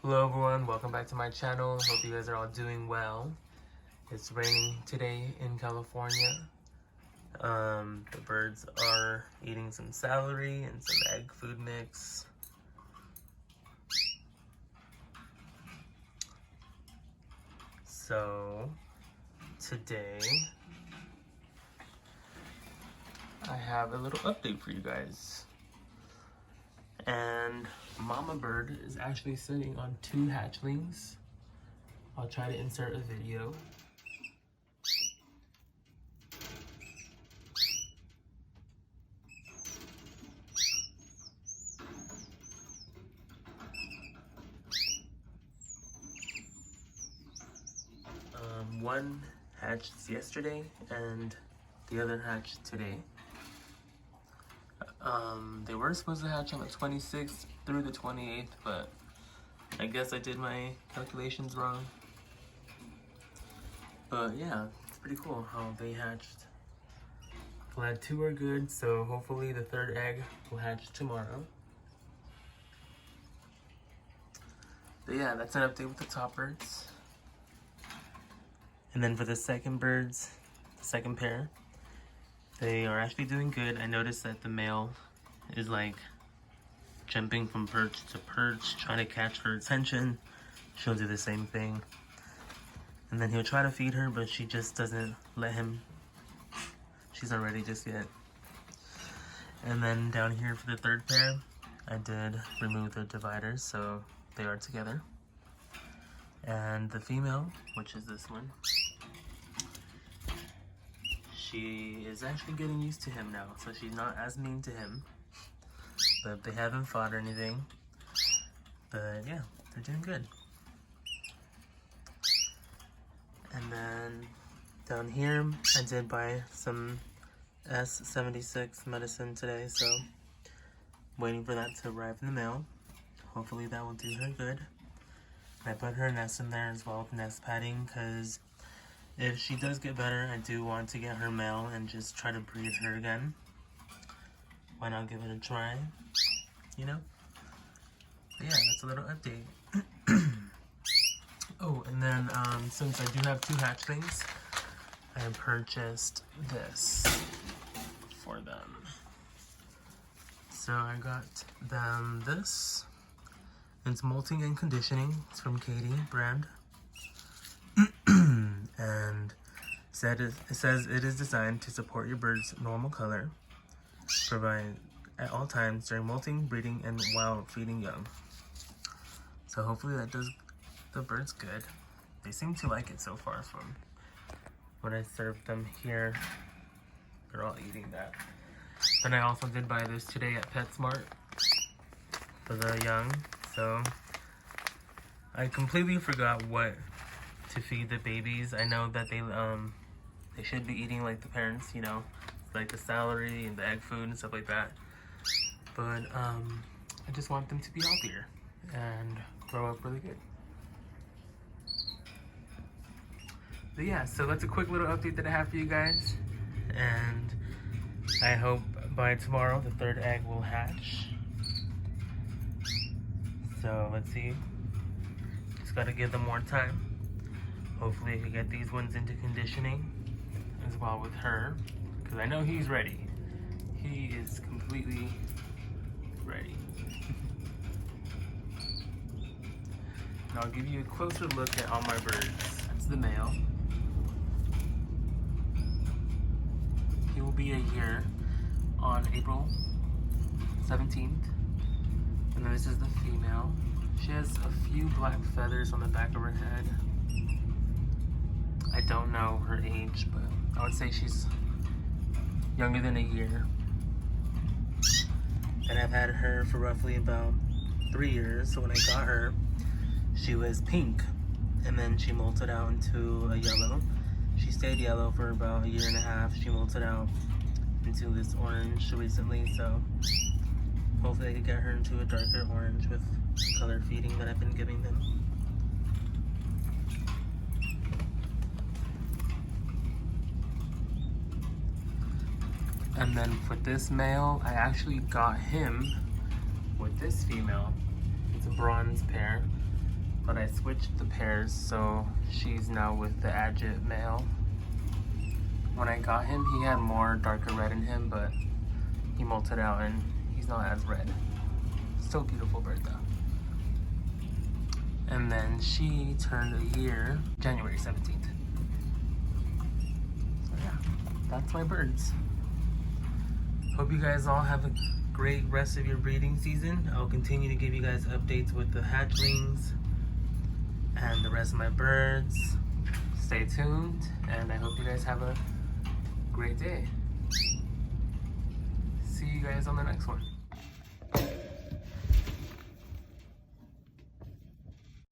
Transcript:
Hello everyone, welcome back to my channel. Hope you guys are all doing well. It's raining today in California. The birds are eating some celery and some egg food mix. So today I have a little update for you guys. And Mama Bird is actually sitting on 2 hatchlings. I'll try to insert a video. One hatched yesterday and the other hatched today. They were supposed to hatch on the 26th through the 28th, but I guess I did my calculations wrong. But yeah, it's pretty cool how they hatched. Glad 2 are good, so hopefully the 3rd egg will hatch tomorrow. But yeah, that's an update with the top birds. And then for the second birds, the second pair, they are actually doing good. I noticed that the male is like jumping from perch to perch, trying to catch her attention. She'll do the same thing. And then he'll try to feed her, but she just doesn't let him. She's not ready just yet. And then down here for the 3rd pair, I did remove the dividers, so they are together. And the female, which is this one, she is actually getting used to him now, so she's not as mean to him. But they haven't fought or anything. But yeah, they're doing good. And then down here, I did buy some S76 medicine today, so waiting for that to arrive in the mail. Hopefully that will do her good. I put her nest in there as well with nest padding, because if she does get better, I do want to get her male and just try to breed her again. Why not give it a try, you know? But yeah, that's a little update. Oh, and then since I do have 2 hatchlings, I purchased this for them. So I got them this. It's molting and conditioning. It's from Katie brand. And it says it is designed to support your bird's normal color, provide at all times during molting, breeding, and while feeding young. So hopefully that does the birds good. They seem to like it so far from when I served them here. They're all eating that. And I also did buy this today at PetSmart for the young. So I completely forgot what to feed the babies. I know that they should be eating like the parents, you know, like the celery and the egg food and stuff like that. But I just want them to be healthier and grow up really good. But yeah, so that's a quick little update that I have for you guys. And I hope by tomorrow the 3rd egg will hatch. So let's see. Just gotta give them more time. Hopefully I can get these ones into conditioning as well with her, because I know he's ready. He is completely ready. And I'll give you a closer look at all my birds. That's the male. He will be a year on April 17th. And then this is the female. She has a few black feathers on the back of her head. I don't know her age, but I would say she's younger than a year. And I've had her for roughly about 3 years. So when I got her, she was pink. And then she molted out into a yellow. She stayed yellow for about 1.5 years. She molted out into this orange recently. So hopefully I can get her into a darker orange with the color feeding that I've been giving them. And then for this male, I actually got him with this female. It's a bronze pair. but I switched the pairs, so she's now with the Agit male. When I got him, he had more darker red in him, but he molted out and he's not as red. Still beautiful bird though. And then she turned a year January 17th. So yeah, that's my birds. Hope you guys all have a great rest of your breeding season. I'll continue to give you guys updates with the hatchlings and the rest of my birds. Stay tuned, and I hope you guys have a great day. See you guys on the next one.